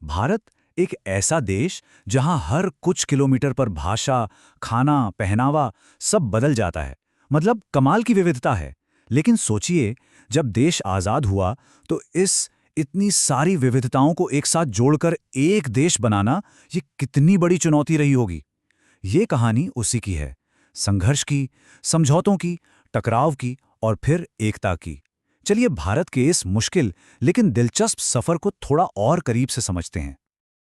भारत एक ऐसा देश जहां हर कुछ किलोमीटर पर भाषा, खाना, पहनावा सब बदल जाता है। मतलब कमाल की विविधता है। लेकिन सोचिए, जब देश आज़ाद हुआ तो इस इतनी सारी विविधताओं को एक साथ जोड़कर एक देश बनाना, ये कितनी बड़ी चुनौती रही होगी। ये कहानी उसी की है। संघर्ष की, समझौतों की, टकराव की और फिर एकता की। चलिए भारत के इस मुश्किल लेकिन दिलचस्प सफर को थोड़ा और करीब से समझते हैं।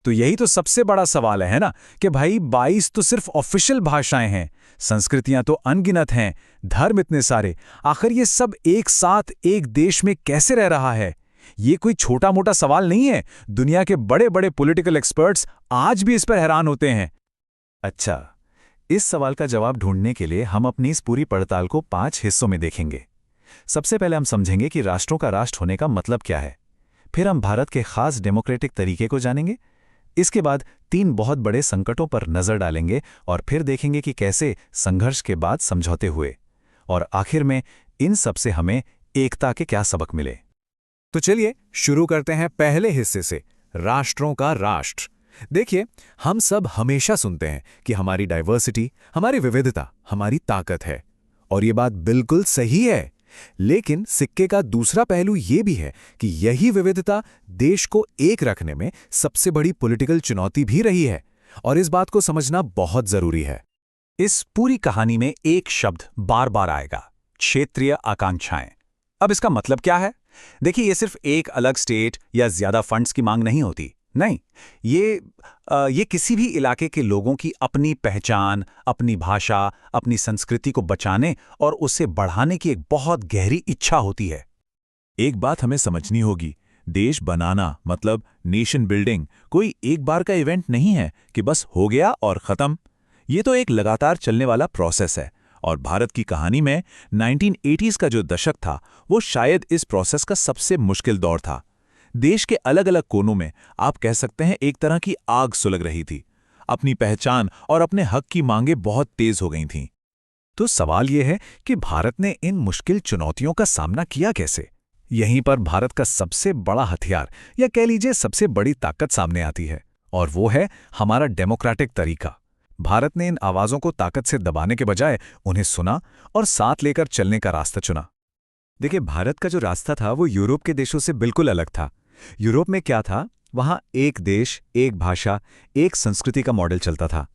तो यही तो सबसे बड़ा सवाल है ना, कि भाई 22 तो सिर्फ ऑफिशियल भाषाएं हैं, संस्कृतियां तो अनगिनत हैं, धर्म इतने सारे, आखिर ये सब एक साथ एक देश में कैसे रह रहा है? ये कोई छोटा मोटा सवाल नहीं है। दुनिया के बड़े बड़े पॉलिटिकल एक्सपर्ट्स आज भी इस पर हैरान होते हैं। अच्छा, इस सवाल का जवाब ढूंढने के लिए हम अपनी इस पूरी पड़ताल को 5 हिस्सों में देखेंगे। सबसे पहले हम समझेंगे कि राष्ट्रों का राष्ट्र होने का मतलब क्या है। फिर हम भारत के खास डेमोक्रेटिक तरीके को जानेंगे। इसके बाद 3 बहुत बड़े संकटों पर नजर डालेंगे और फिर देखेंगे कि कैसे संघर्ष के बाद समझौते हुए। और आखिर में इन सब से हमें एकता के क्या सबक मिले। तो चलिए शुरू करते हैं पहले हिस्से से, राष्ट्रों का राष्ट्र। देखिए, हम सब हमेशा सुनते हैं कि हमारी डाइवर्सिटी, हमारी विविधता हमारी ताकत है, और ये बात बिल्कुल सही है। लेकिन सिक्के का दूसरा पहलू ये भी है कि यही विविधता देश को एक रखने में सबसे बड़ी पॉलिटिकल चुनौती भी रही है, और इस बात को समझना बहुत जरूरी है। इस पूरी कहानी में एक शब्द बार बार आएगा, क्षेत्रीय आकांक्षाएं। अब इसका मतलब क्या है? देखिए, ये सिर्फ एक अलग स्टेट या ज्यादा फंड्स की मांग नहीं होती। नहीं, ये किसी भी इलाके के लोगों की अपनी पहचान, अपनी भाषा, अपनी संस्कृति को बचाने और उसे बढ़ाने की एक बहुत गहरी इच्छा होती है। एक बात हमें समझनी होगी, देश बनाना मतलब नेशन बिल्डिंग कोई एक बार का इवेंट नहीं है कि बस हो गया और खत्म। ये तो एक लगातार चलने वाला प्रोसेस है, और भारत की कहानी में 1980s का जो दशक था, वो शायद इस प्रोसेस का सबसे मुश्किल दौर था। देश के अलग अलग कोनों में आप कह सकते हैं एक तरह की आग सुलग रही थी। अपनी पहचान और अपने हक की मांगें बहुत तेज हो गई थीं। तो सवाल यह है कि भारत ने इन मुश्किल चुनौतियों का सामना किया कैसे? यहीं पर भारत का सबसे बड़ा हथियार, या कह लीजिए सबसे बड़ी ताकत सामने आती है, और वो है हमारा डेमोक्रेटिक तरीका। भारत ने इन आवाजों को ताकत से दबाने के बजाय उन्हें सुना और साथ लेकर चलने का रास्ता चुना। देखिए, भारत का जो रास्ता था वो यूरोप के देशों से बिल्कुल अलग था। यूरोप में क्या था, वहां एक देश, एक भाषा, एक संस्कृति का मॉडल चलता था।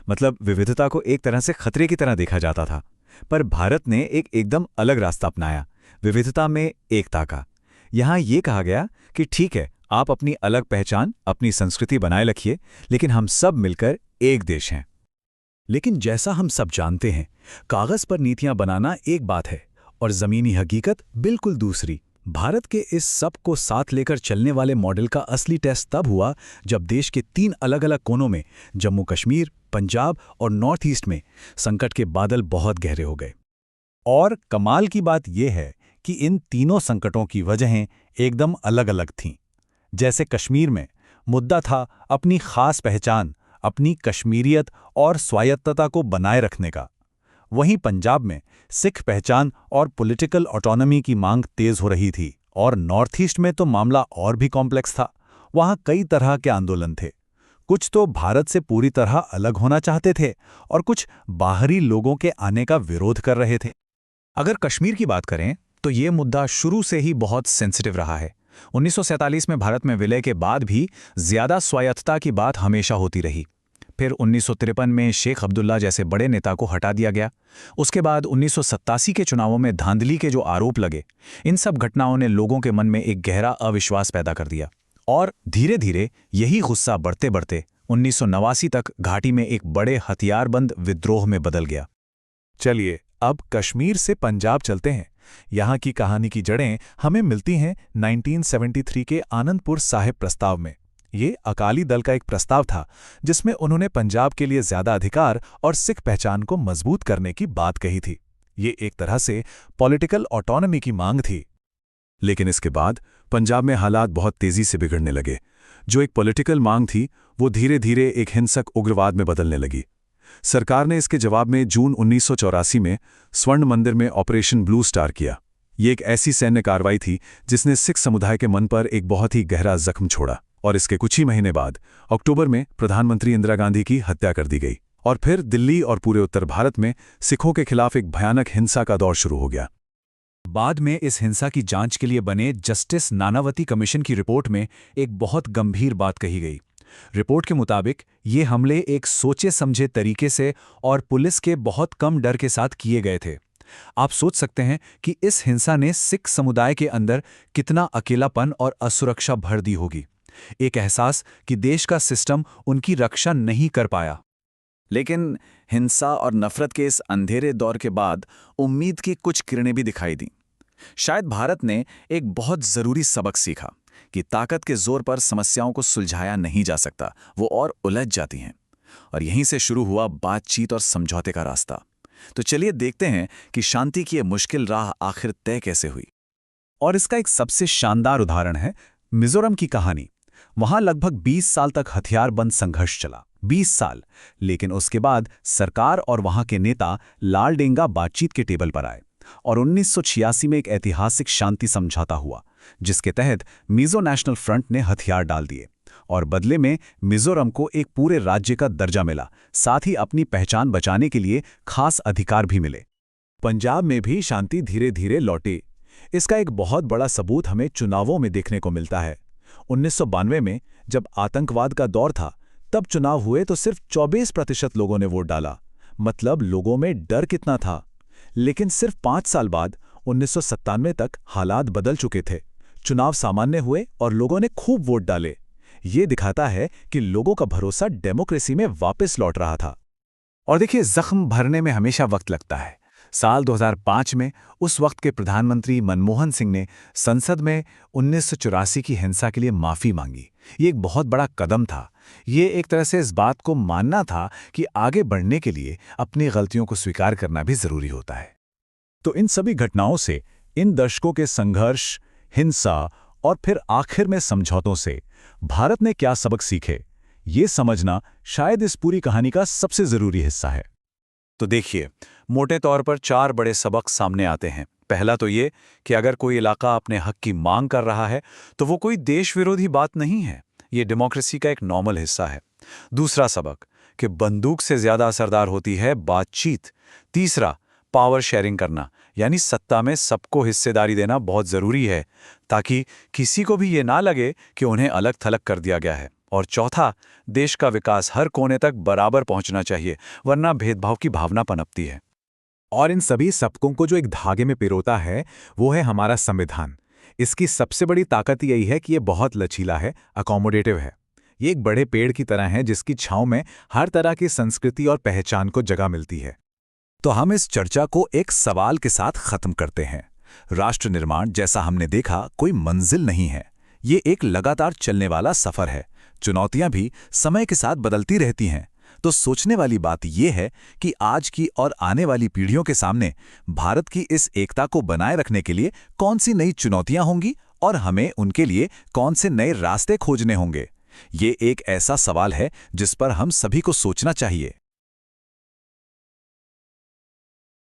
मतलब विविधता को एक तरह से खतरे की तरह देखा जाता था। पर भारत ने एक एकदम अलग रास्ता अपनाया, विविधता में एकता का। यहां यह कहा गया कि ठीक है, आप अपनी अलग पहचान, अपनी संस्कृति बनाए रखिए, लेकिन हम सब मिलकर एक देश हैं। लेकिन जैसा हम सब जानते हैं, कागज पर नीतियां बनाना एक बात है और जमीनी हकीकत बिल्कुल दूसरी। भारत के इस सब को साथ लेकर चलने वाले मॉडल का असली टेस्ट तब हुआ जब देश के 3 अलग अलग कोनों में, जम्मू कश्मीर, पंजाब और नॉर्थ ईस्ट में, संकट के बादल बहुत गहरे हो गए। और कमाल की बात यह है कि इन तीनों संकटों की वजहें एकदम अलग अलग थीं। जैसे कश्मीर में मुद्दा था अपनी खास पहचान, अपनी कश्मीरियत और स्वायत्तता को बनाए रखने का। वहीं पंजाब में सिख पहचान और पॉलिटिकल ऑटोनॉमी की मांग तेज हो रही थी, और नॉर्थ ईस्ट में तो मामला और भी कॉम्प्लेक्स था। वहां कई तरह के आंदोलन थे। कुछ तो भारत से पूरी तरह अलग होना चाहते थे और कुछ बाहरी लोगों के आने का विरोध कर रहे थे। अगर कश्मीर की बात करें तो ये मुद्दा शुरू से ही बहुत सेंसिटिव रहा है। 1947 में भारत में विलय के बाद भी ज्यादा स्वायत्तता की बात हमेशा होती रही। फिर 1953 में शेख अब्दुल्ला जैसे बड़े नेता को हटा दिया गया। उसके बाद 1987 के चुनावों में धांधली के जो आरोप लगे, इन सब घटनाओं ने लोगों के मन में एक गहरा अविश्वास पैदा कर दिया, और धीरे धीरे यही गुस्सा बढ़ते बढ़ते 1989 तक घाटी में एक बड़े हथियारबंद विद्रोह में बदल गया। चलिए अब कश्मीर से पंजाब चलते हैं। यहाँ की कहानी की जड़ें हमें मिलती हैं 1973 के आनंदपुर साहिब प्रस्ताव में। ये अकाली दल का एक प्रस्ताव था जिसमें उन्होंने पंजाब के लिए ज्यादा अधिकार और सिख पहचान को मजबूत करने की बात कही थी। ये एक तरह से पॉलिटिकल ऑटोनॉमी की मांग थी। लेकिन इसके बाद पंजाब में हालात बहुत तेजी से बिगड़ने लगे। जो एक पॉलिटिकल मांग थी, वो धीरे धीरे एक हिंसक उग्रवाद में बदलने लगी। सरकार ने इसके जवाब में जून 1984 में स्वर्ण मंदिर में ऑपरेशन ब्लू स्टार किया। ये एक ऐसी सैन्य कार्रवाई थी जिसने सिख समुदाय के मन पर एक बहुत ही गहरा जख्म छोड़ा। और इसके कुछ ही महीने बाद अक्टूबर में प्रधानमंत्री इंदिरा गांधी की हत्या कर दी गई और फिर दिल्ली और पूरे उत्तर भारत में सिखों के खिलाफ एक भयानक हिंसा का दौर शुरू हो गया। बाद में इस हिंसा की जांच के लिए बने जस्टिस नानावती कमीशन की रिपोर्ट में एक बहुत गंभीर बात कही गई। रिपोर्ट के मुताबिक ये हमले एक सोचे समझे तरीके से और पुलिस के बहुत कम डर के साथ किए गए थे। आप सोच सकते हैं कि इस हिंसा ने सिख समुदाय के अंदर कितना अकेलापन और असुरक्षा भर दी होगी। एक एहसास कि देश का सिस्टम उनकी रक्षा नहीं कर पाया। लेकिन हिंसा और नफरत के इस अंधेरे दौर के बाद उम्मीद की कुछ किरणें भी दिखाई दी। शायद भारत ने एक बहुत जरूरी सबक सीखा कि ताकत के जोर पर समस्याओं को सुलझाया नहीं जा सकता, वो और उलझ जाती हैं। और यहीं से शुरू हुआ बातचीत और समझौते का रास्ता। तो चलिए देखते हैं कि शांति की ये मुश्किल राह आखिर तय कैसे हुई। और इसका एक सबसे शानदार उदाहरण है मिजोरम की कहानी। वहां लगभग 20 साल तक हथियारबंद संघर्ष चला। 20 साल। लेकिन उसके बाद सरकार और वहां के नेता लालडेंगा बातचीत के टेबल पर आए और 1986 में एक ऐतिहासिक शांति समझौता हुआ, जिसके तहत मिजो नेशनल फ्रंट ने हथियार डाल दिए और बदले में मिजोरम को एक पूरे राज्य का दर्जा मिला। साथ ही अपनी पहचान बचाने के लिए खास अधिकार भी मिले। पंजाब में भी शांति धीरे धीरे लौटी। इसका एक बहुत बड़ा सबूत हमें चुनावों में देखने को मिलता है। 1992 में जब आतंकवाद का दौर था, तब चुनाव हुए तो सिर्फ 24% लोगों ने वोट डाला। मतलब लोगों में डर कितना था। लेकिन सिर्फ 5 साल बाद 1997 तक हालात बदल चुके थे। चुनाव सामान्य हुए और लोगों ने खूब वोट डाले। ये दिखाता है कि लोगों का भरोसा डेमोक्रेसी में वापस लौट रहा था। और देखिए, जख्म भरने में हमेशा वक्त लगता है। साल 2005 में उस वक्त के प्रधानमंत्री मनमोहन सिंह ने संसद में 1984 की हिंसा के लिए माफी मांगी। ये एक बहुत बड़ा कदम था। ये एक तरह से इस बात को मानना था कि आगे बढ़ने के लिए अपनी गलतियों को स्वीकार करना भी जरूरी होता है। तो इन सभी घटनाओं से, इन दशकों के संघर्ष, हिंसा और फिर आखिर में समझौतों से भारत ने क्या सबक सीखे, ये समझना शायद इस पूरी कहानी का सबसे जरूरी हिस्सा है। तो देखिए, मोटे तौर पर 4 बड़े सबक सामने आते हैं। पहला तो ये कि अगर कोई इलाका अपने हक की मांग कर रहा है तो वो कोई देश विरोधी बात नहीं है। ये डेमोक्रेसी का एक नॉर्मल हिस्सा है। दूसरा सबक कि बंदूक से ज्यादा असरदार होती है बातचीत। तीसरा, पावर शेयरिंग करना, यानी सत्ता में सबको हिस्सेदारी देना बहुत जरूरी है, ताकि किसी को भी ये ना लगे कि उन्हें अलग थलग कर दिया गया है। और चौथा, देश का विकास हर कोने तक बराबर पहुंचना चाहिए, वरना भेदभाव की भावना पनपती है। और इन सभी सबकों को जो एक धागे में पिरोता है, वो है हमारा संविधान। इसकी सबसे बड़ी ताकत यही है कि ये बहुत लचीला है, अकोमोडेटिव है। ये एक बड़े पेड़ की तरह है जिसकी छांव में हर तरह की संस्कृति और पहचान को जगह मिलती है। तो हम इस चर्चा को एक सवाल के साथ खत्म करते हैं। राष्ट्र निर्माण, जैसा हमने देखा, कोई मंजिल नहीं है। ये एक लगातार चलने वाला सफर है। चुनौतियां भी समय के साथ बदलती रहती हैं। तो सोचने वाली बात यह है कि आज की और आने वाली पीढ़ियों के सामने भारत की इस एकता को बनाए रखने के लिए कौन सी नई चुनौतियां होंगी और हमें उनके लिए कौन से नए रास्ते खोजने होंगे। ये एक ऐसा सवाल है जिस पर हम सभी को सोचना चाहिए।